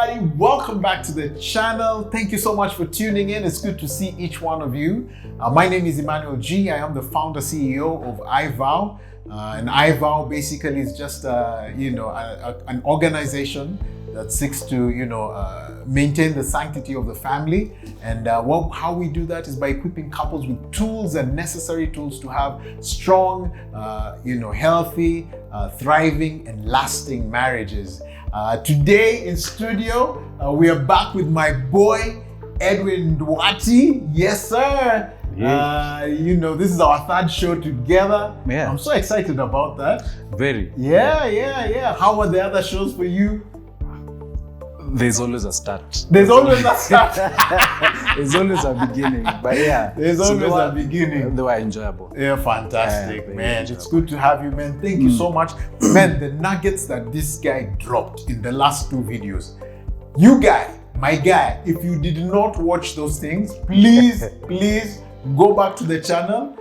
everybody, welcome back to the channel. Thank you so much for tuning in. It's good to see each one of you. My name is Emmanuel G. I am the founder CEO of iVow. And iVow basically is just an organization that seeks to maintain the sanctity of the family. And how we do that is by equipping couples with tools and necessary tools to have strong, healthy, thriving and lasting marriages. Today in studio, we are back with my boy, Edwin Duarte. Yes, sir. Yeah. This is our third show together. Yeah. I'm so excited about that. Very. Yeah. How are the other shows for you? There's always a start. There's always a start. There's always a beginning. But yeah. There's always a beginning. They were enjoyable. Yeah, fantastic, man. enjoyable. It's good to have you, man. Thank you so much. Man, the nuggets that this guy dropped in the last two videos. You guy, my guy, if you did not watch those things, please go back to the channel,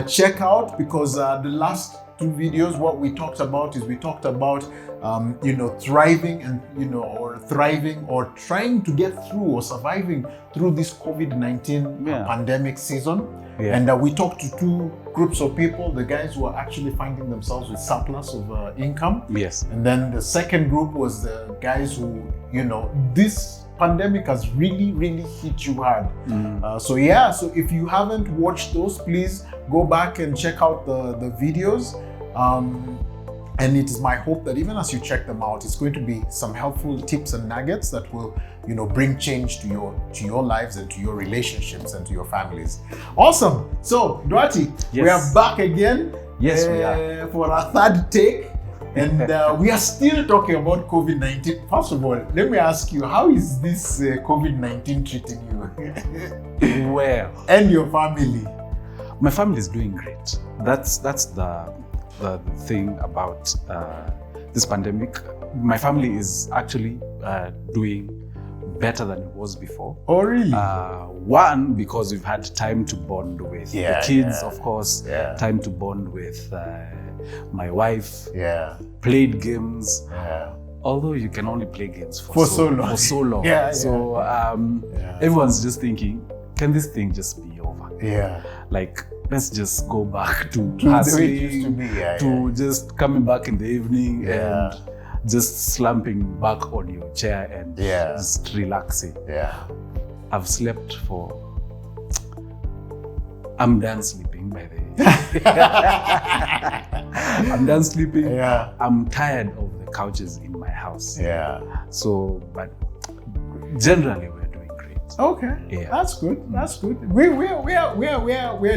check out, because the last two videos, what we talked about is thriving and or thriving or trying to get through or surviving through this COVID-19 pandemic season. Yeah. And we talked to two groups of people: the guys who are actually finding themselves with surplus of income. Yes. And then the second group was the guys who, this pandemic has really hit you hard. So if you haven't watched those, please go back and check out the videos. And it is my hope that even as you check them out, it's going to be some helpful tips and nuggets that will, bring change to your lives and to your relationships and to your families. Awesome. So, Duarte, we are back again. Yes, we are. For our third take. And we are still talking about COVID-19. First of all, let me ask you, how is this COVID-19 treating you? Well. And your family? My family is doing great. That's the thing about this pandemic. My family is actually doing better than it was before. Oh, really? One, because we've had time to bond with the kids, of course. Yeah. Time to bond with my wife. Yeah. Played games. Yeah. Although you can only play games for so long. For so long. So everyone's just thinking, can this thing just be over? Yeah. Like, let's just go back to the way it hustling, used to be. just coming back in the evening and just slumping back on your chair and just relaxing. Yeah. I've slept I'm done sleeping by the way. I'm done sleeping. Yeah. I'm tired of the couches in my house. Yeah. So, but generally we're doing great. Okay. Yeah. That's good. That's good. We're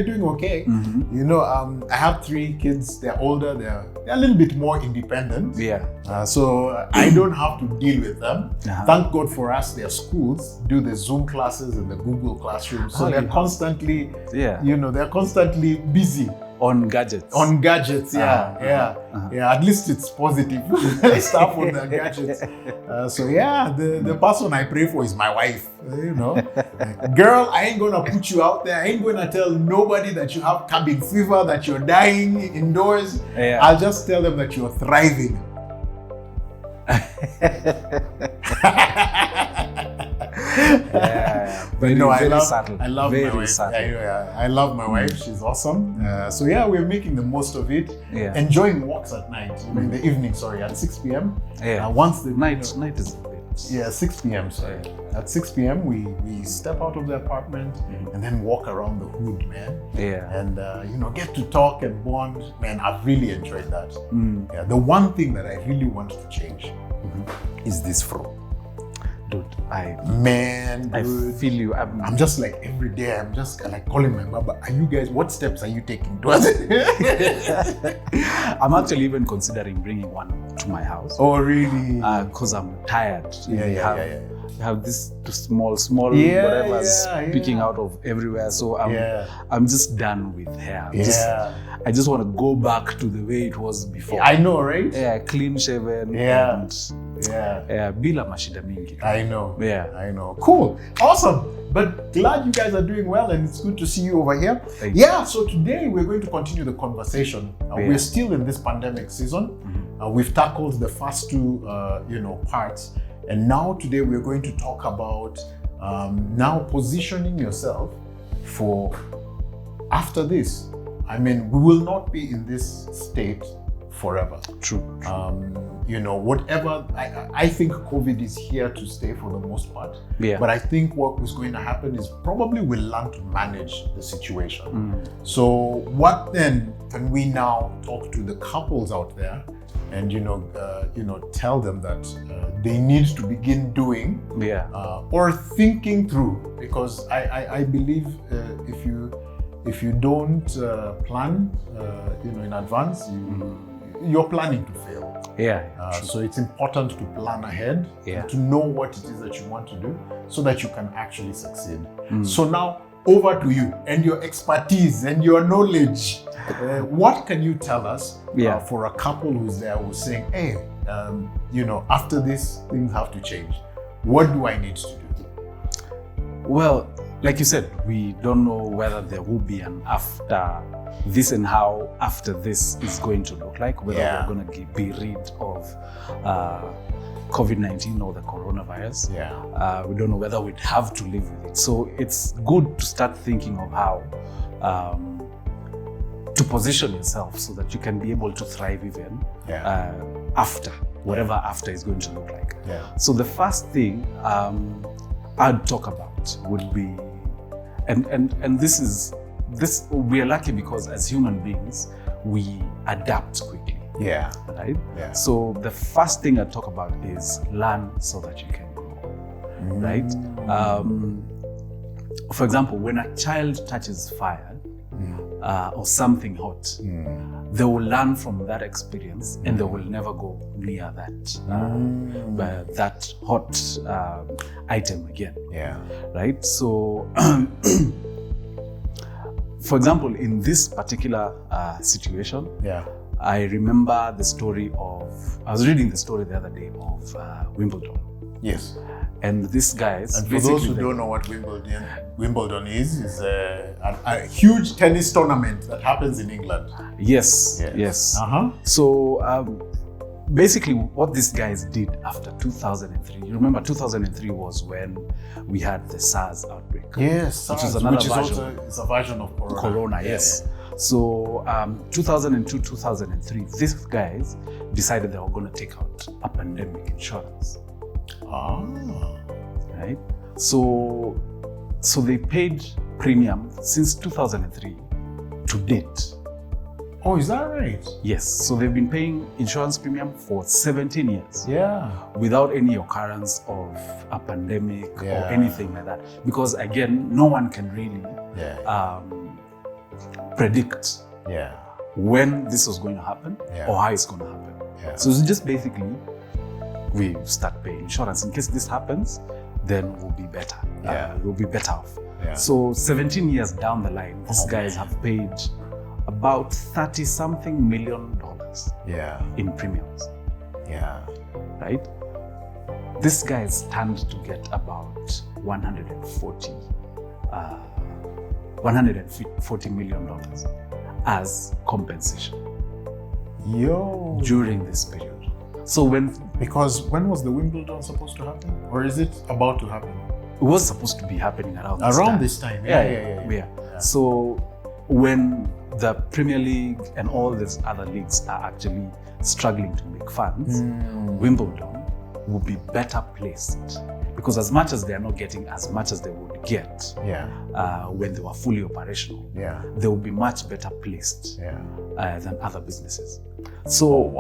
doing okay. I have three kids. They're older. They're a little bit more independent. Yeah. So I don't have to deal with them. Uh-huh. Thank God for us. Their schools do the Zoom classes and the Google Classroom. So they're constantly, they're constantly busy. On gadgets. At least it's positive stuff on the gadgets. The person I pray for is my wife. Girl, I ain't gonna put you out there. I ain't gonna tell nobody that you have cabin fever, that you're dying indoors. I'll just tell them that you're thriving. Very subtle. I love very my wife. subtle. I love my wife. She's awesome. We're making the most of it. Yeah. Enjoying walks at night, in the evening. At 6 p.m. Once the night is a bit. 6 p.m. At 6 p.m. we step out of the apartment and then walk around the hood, man. Yeah. And get to talk and bond. Man, I've really enjoyed that. The one thing that I really want to change is this fro. Dude, I feel you. I'm just like every day. I'm just like calling my baba. Are you guys? What steps are you taking towards it? I'm actually even considering bringing one to my house. Oh, really? Because I'm tired. You have this small whatever's peeking out of everywhere. So I'm just done with hair. I just want to go back to the way it was before. I know, right? Yeah, clean shaven. Yeah. Bila mashida mingi. I know. Yeah. I know. Cool. Awesome. But glad you guys are doing well, and it's good to see you over here. So today we're going to continue the conversation. We're still in this pandemic season. We've tackled the first two, parts. And now today we're going to talk about now positioning yourself for after this. I mean, we will not be in this state forever. True. Whatever, I think COVID is here to stay for the most part. Yeah. But I think what is going to happen is probably we'll learn to manage the situation. So what then can we now talk to the couples out there and, tell them that they need to begin doing or thinking through? Because I believe if you don't plan, in advance, you're planning to fail. So it's important to plan ahead, and to know what it is that you want to do so that you can actually succeed. So now over to you and your expertise and your knowledge. What can you tell us for a couple who's there who's saying, hey, after this, things have to change. What do I need to do? Well, like you said, we don't know whether there will be an after this and how after this is going to look like, whether we're going to be rid of COVID-19 or the coronavirus. We don't know whether we'd have to live with it. So it's good to start thinking of how to position yourself so that you can be able to thrive even after, whatever after is going to look like. So the first thing I'd talk about would be, and this we are lucky because as human beings we adapt quickly. Right? So the first thing I talk about is learn so that you can grow. Right? For example, when a child touches fire or something hot, they will learn from that experience and they will never go near that hot item again. Right? So for example, in this particular situation, I remember the story of, I was reading the story the other day of Wimbledon. Yes. And these guys... And for those who don't know what Wimbledon is a huge tennis tournament that happens in England. Yes. So basically what these guys did after 2003, you remember 2003 was when we had the SARS outbreak. Yes, which is a version of Corona. Yes. So 2002, 2003, these guys decided they were going to take out a pandemic insurance. Right? So they paid premium since 2003 to date. Oh, is that right? Yes. So they've been paying insurance premium for 17 years. Without any occurrence of a pandemic or anything like that. Because again, no one can really predict when this was going to happen or how it's going to happen. So it's just basically, we start paying insurance. In case this happens, then we'll be better. We'll be better off. So 17 years down the line, these guys have paid about $30-something million in premiums. Right? These guys stand to get about $140 million as compensation during this period. So because when was the Wimbledon supposed to happen? Or is it about to happen? It was supposed to be happening around this time. So when the Premier League and all these other leagues are actually struggling to make funds, Wimbledon will be better placed, because as much as they are not getting as much as they would get when they were fully operational, they will be much better placed than other businesses. So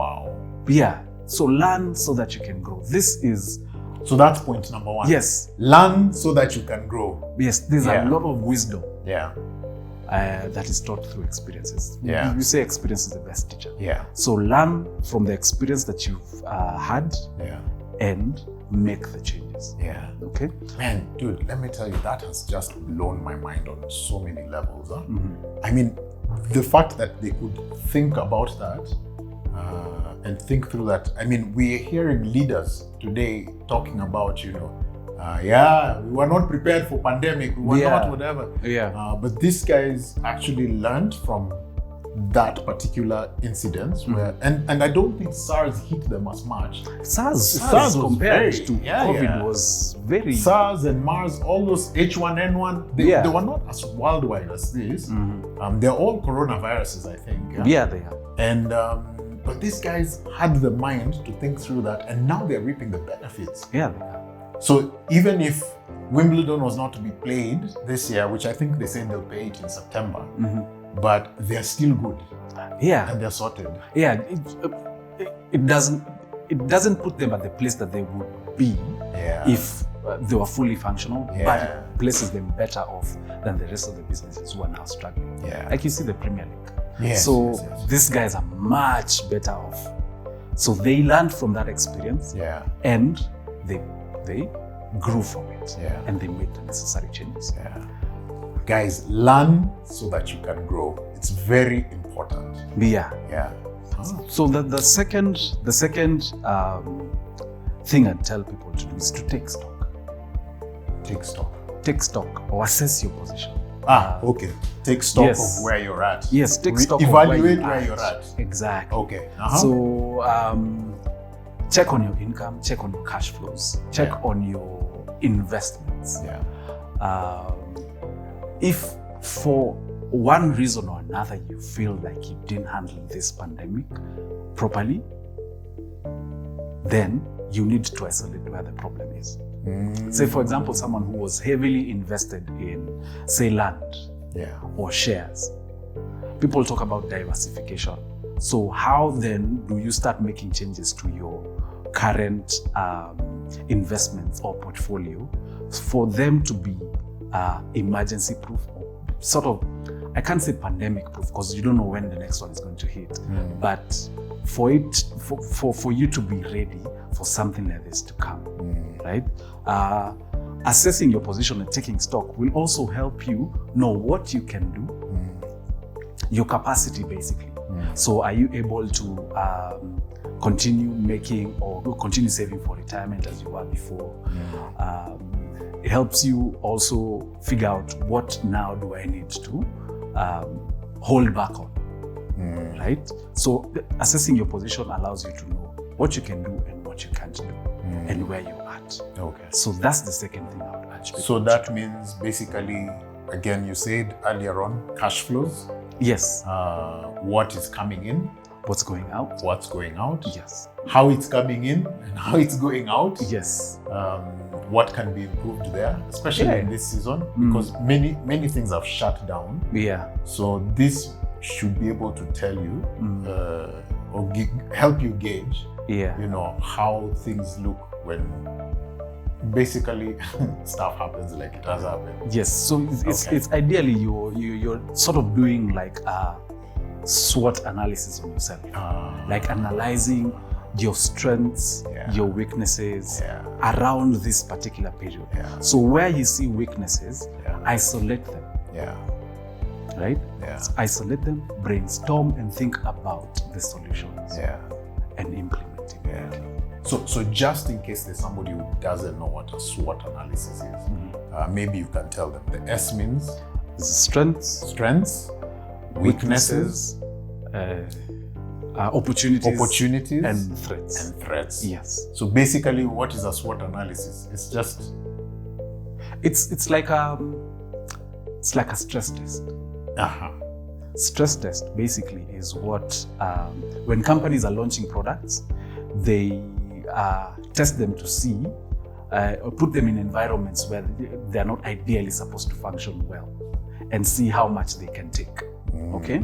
so learn so that you can grow. So that's point number one. Yes. Learn so that you can grow. Yes, there's a lot of wisdom that is taught through experiences. You say experience is the best teacher. So learn from the experience that you've had and make the changes. Okay? Man, dude, let me tell you, that has just blown my mind on so many levels. I mean, the fact that they could think about that and think through that. I mean, we're hearing leaders today talking about, we were not prepared for pandemic, we were not whatever. But these guys actually learned from that particular incident where, and I don't think SARS hit them as much. SARS was compared very- to yeah, COVID yeah. was very. SARS and MERS, all those H1N1, they were not as worldwide as this. They're all coronaviruses, I think. Yeah, they are. And but these guys had the mind to think through that, and now they're reaping the benefits. Yeah, they are. So even if Wimbledon was not to be played this year, which I think they say they'll play it in September, but they're still good Yeah, and they're sorted. yeah. It doesn't put them at the place that they would be Yeah. if they were fully functional, Yeah. but it places them better off than the rest of the businesses who are now struggling. Yeah. Like you see the Premier League. Yes, So yes, yes. these guys are much better off. So they learned from that experience Yeah. and they grew from it. Yeah. And they made the necessary changes. Yeah. Guys, learn so that you can grow. It's very important. Yeah. Yeah. So the second thing I'd tell people to do is to take stock. Take stock. Take stock or assess your position. Okay. Take stock yes. of where you're at. Yes, take stock Evaluate of where you're at. Exactly. Okay. So check on your income, check on your cash flows, check on your investments. Yeah. If for one reason or another you feel like you didn't handle this pandemic properly, then you need to isolate where the problem is. Say, for example, someone who was heavily invested in, say, land or shares. People talk about diversification. So how then do you start making changes to your current investments or portfolio for them to be emergency proof, or sort of, I can't say pandemic proof because you don't know when the next one is going to hit, but for you to be ready for something like this to come, right? Assessing your position and taking stock will also help you know what you can do, your capacity basically. So are you able to continue making or continue saving for retirement as you were before? It helps you also figure out what now do I need to hold back on, right? So assessing your position allows you to know what you can do and what you can't do and where you're at. Okay. So that's the second thing I would urge people. So that means basically, again, you said earlier on, cash flows. Yes. What is coming in, What's going out? what's going out, Yes. how it's coming in and how it's going out. Yes. What can be improved there, especially in this season, because many things have shut down. Yeah. So this should be able to tell you or help you gauge, Yeah. you know, how things look when basically stuff happens like it has happened. Yes. So it's Okay. it's ideally you're sort of doing like a SWOT analysis on yourself, like analyzing your strengths, your weaknesses around this particular period. So where you see weaknesses, isolate them. Right? Isolate them, brainstorm, and think about the solutions and implement it. So just in case there's somebody who doesn't know what a SWOT analysis is, maybe you can tell them. The S means strengths, weaknesses, opportunities, and threats. Yes. So basically, what is a SWOT analysis? It's just it's like a stress test. Stress test basically is what when companies are launching products, they test them to see or put them in environments where they're not ideally supposed to function well, and see how much they can take. Okay,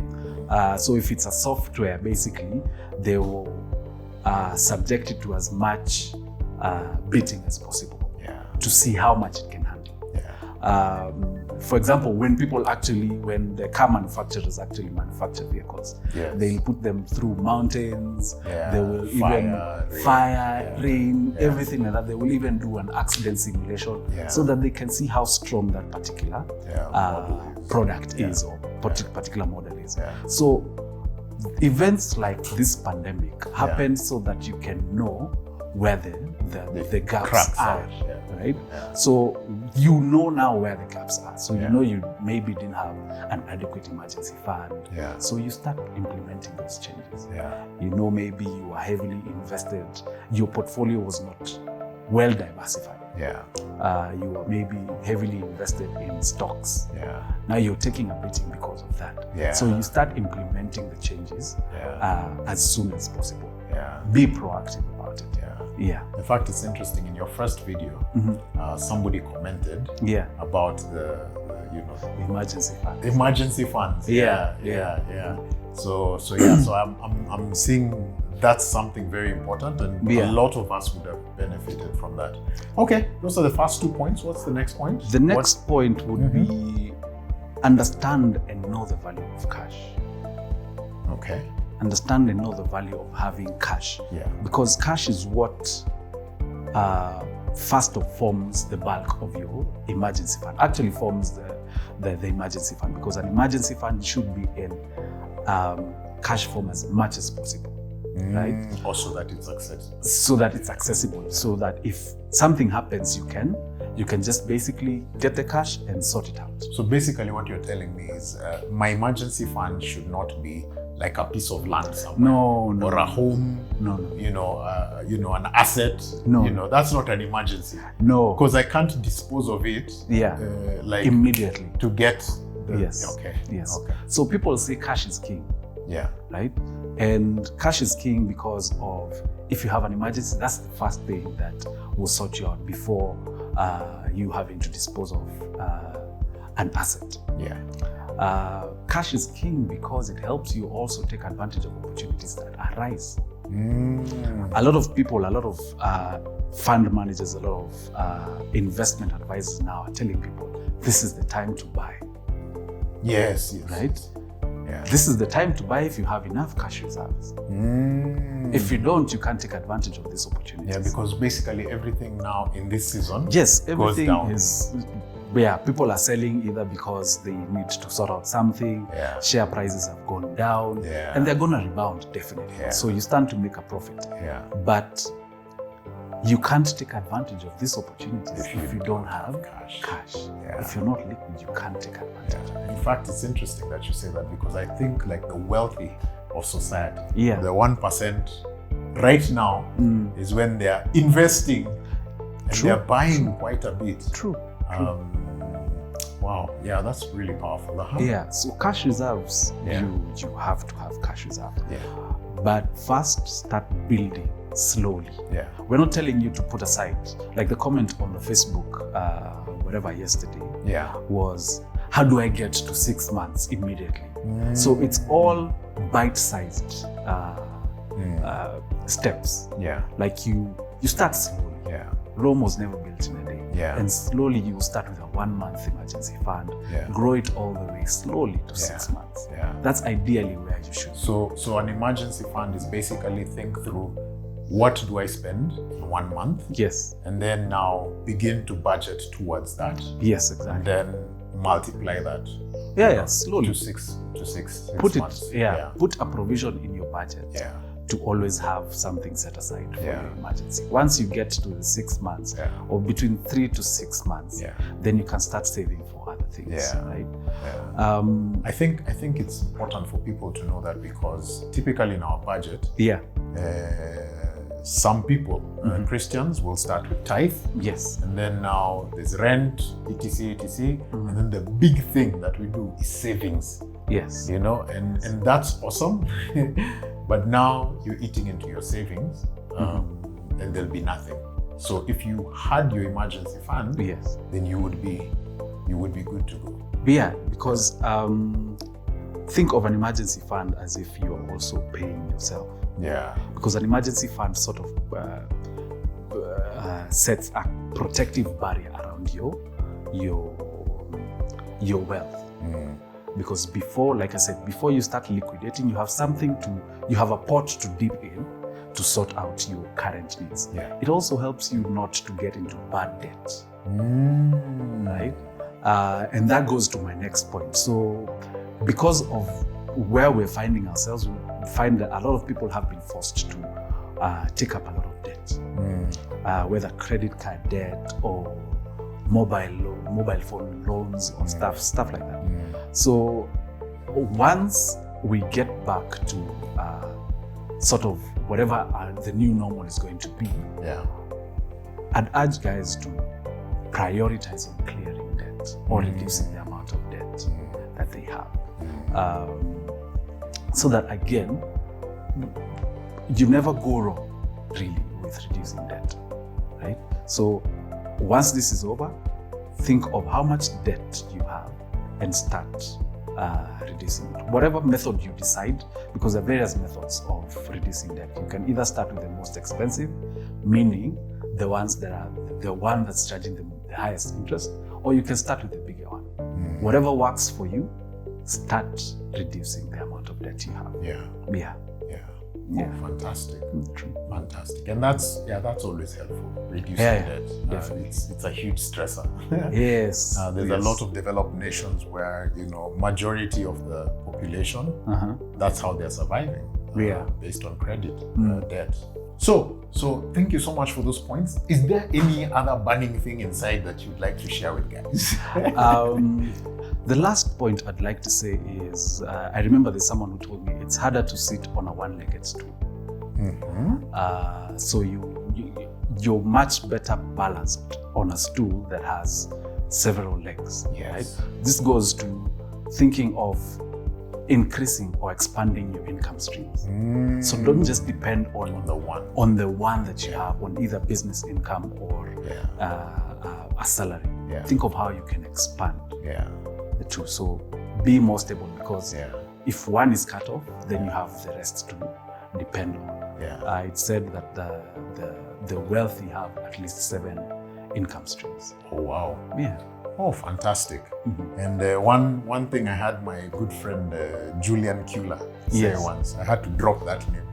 so if it's a software, basically they will subject it to as much beating as possible to see how much it can handle. For example, when the car manufacturers actually manufacture vehicles, they'll put them through mountains, they will fire, rain, everything like that. They will even do an accident simulation so that they can see how strong that particular product is or particular model is. So events like this pandemic happen so that you can know where the gaps cracks are. right? Yeah. So you know now where the gaps are. So Yeah. you know you maybe didn't have an adequate emergency fund. Yeah. So you start implementing those changes. Yeah. You know, maybe you were heavily invested, your portfolio was not well diversified. Yeah. You were maybe heavily invested in stocks. Yeah. Now you're taking a beating because of that. Yeah. So you start implementing the changes Yeah. as soon as possible. Yeah. Be proactive about it. Yeah. Yeah. In fact, it's interesting. In your first video, somebody commented Yeah. about the Emergency fund. emergency funds. Yeah. So I'm seeing that's something very important, and Yeah. a lot of us would have benefited from that. Okay, those are the first 2 points. What's the next point? The next point would be understand and know the value of cash. Okay. Understand and know the value of having cash. Yeah. Because cash is what first forms the bulk of your emergency fund. Actually forms the emergency fund, because an emergency fund should be in cash form as much as possible, right? Also that it's accessible. So that it's accessible, so that if something happens, you can just basically get the cash and sort it out. So basically what you're telling me is my emergency fund should not be like a piece of land somewhere. No. Or a home. No. An asset. No. That's not an emergency. No. Because I can't dispose of it. Yeah. Like immediately. to get the, Yes. Okay. Yes. Okay. So people say cash is king. Yeah. Right? And cash is king because of, if you have an emergency, that's the first thing that will sort you out before you having to dispose of an asset. Yeah. Cash is king because it helps you also take advantage of opportunities that arise. A lot of people, a lot of fund managers, a lot of investment advisors now are telling people, this is the time to buy. Yes. Right? Yeah. This is the time to buy if you have enough cash reserves. If you don't, you can't take advantage of these opportunities. Yeah, because basically everything now in this season everything down. is, people are selling either because they need to sort out something, share prices have gone down, and they're going to rebound definitely. Yeah. So you stand to make a profit. Yeah. But you can't take advantage of these opportunities if you don't have cash. Yeah. If you're not liquid, you can't take advantage. Yeah. In fact, it's interesting that you say that, because I think like the wealthy of society, Yeah. the 1% right now is when they are investing and True. they're buying quite a bit. True. Wow. Yeah, that's really powerful. Yeah. So cash reserves, Yeah. you have to have cash reserve. Yeah. But first, start building slowly. Yeah. We're not telling you to put aside, like the comment on the Facebook, whatever yesterday, was, how do I get to 6 months immediately? So it's all bite-sized steps. Yeah. Like you start slowly. Yeah. Rome was never built in a day. Yeah. And slowly you start with a 1-month emergency fund, Yeah. grow it all the way slowly to 6 months. Yeah. That's ideally where you should. So an emergency fund is basically think through, what do I spend in 1 month? Yes. And then now begin to budget towards that. Yes, And exactly. then multiply that. Slowly. To six Put months. it, put a provision in your budget Yeah. to always have something set aside for Yeah. your emergency. Once you get to the 6 months, Yeah. or between 3 to 6 months, Yeah. then you can start saving for other things, Yeah. right? Yeah. I think it's important for people to know that, because typically in our budget, Yeah. some people, Christians, will start with tithe, Yes. and then now there's rent, etc., and then the big thing that we do is savings. Yes. And that's awesome. But now you're eating into your savings, and there'll be nothing. So if you had your emergency fund, Yes. then you would be good to go. Yeah, because think of an emergency fund as if you are also paying yourself. Yeah. Because an emergency fund sort of sets a protective barrier around your wealth. Because before, like I said, before you start liquidating, you have a pot to dip in to sort out your current needs. Yeah. It also helps you not to get into bad debt, right? And that goes to my next point. So because of where we're finding ourselves, we find that a lot of people have been forced to take up a lot of debt. whether credit card debt or mobile phone loans or stuff like that. So once we get back to sort of whatever the new normal is going to be, I'd urge guys to prioritize on clearing debt or reducing the amount of debt that they have. So that again, you never go wrong really with reducing debt, right? So once this is over, think of how much debt you have and start reducing it. Whatever method you decide, because there are various methods of reducing debt. You can either start with the most expensive, meaning the one that's charging the highest interest, or you can start with the bigger one. Whatever works for you, start reducing the amount of debt you have. Oh, fantastic. True. Fantastic. And that's always helpful, reducing debt. Definitely. It's a huge stressor. Yes. There's a lot of developed nations where, majority of the population, that's how they're surviving. Based on credit, debt. So thank you so much for those points. Is there any other burning thing inside that you'd like to share with guys? The last point I'd like to say is, I remember there's someone who told me it's harder to sit on a one-legged stool. So you're much better balanced on a stool that has several legs. Right? This goes to thinking of increasing or expanding your income streams. So don't just depend on the one that you have, on either business income or a salary. Think of how you can expand the two. So be more stable, because if one is cut off, then you have the rest to depend on. It's said that the wealthy have at least 7 income streams. Oh wow. Oh, fantastic. And one thing I had my good friend Julian Kula say once, I had to drop that name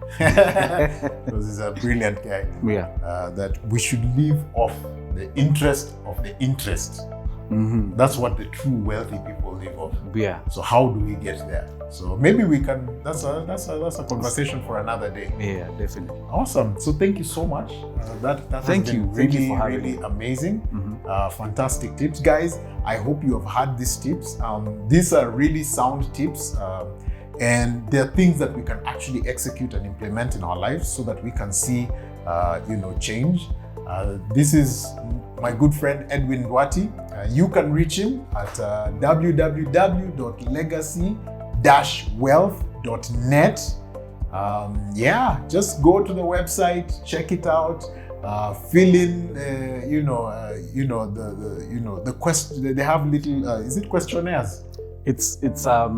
because he's a brilliant guy, that we should live off the interest of the interest. That's what the true wealthy people live off. So how do we get there? So maybe we can, that's a conversation for another day. Definitely. Awesome. So thank you so much. That has been really amazing. Fantastic tips, guys. I hope you have had these tips. These are really sound tips, and they're things that we can actually execute and implement in our lives so that we can see, change. This is my good friend Edwin Duati. You can reach him at www.legacy-wealth.net. Just go to the website, check it out, fill in, the question. They have little, is it questionnaires? It's a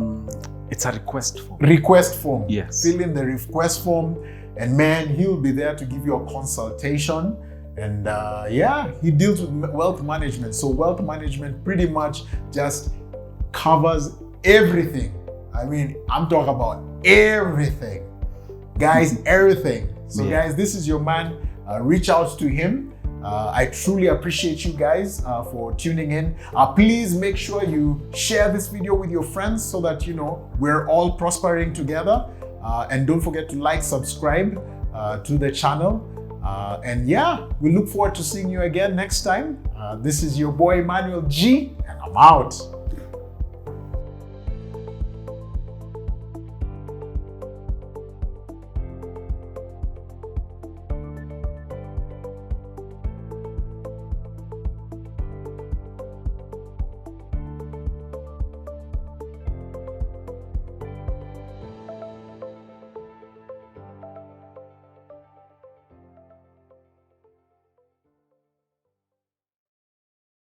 request form. Request form. Yes. Fill in the request form, and man, he'll be there to give you a consultation. And he deals with wealth management. So wealth management pretty much just covers everything. I mean, I'm talking about everything. Guys, everything. So guys, this is your man. Reach out to him. I truly appreciate you guys for tuning in. Please make sure you share this video with your friends so that, we're all prospering together. And don't forget to like, subscribe to the channel. We look forward to seeing you again next time. This is your boy Emmanuel G, and I'm out.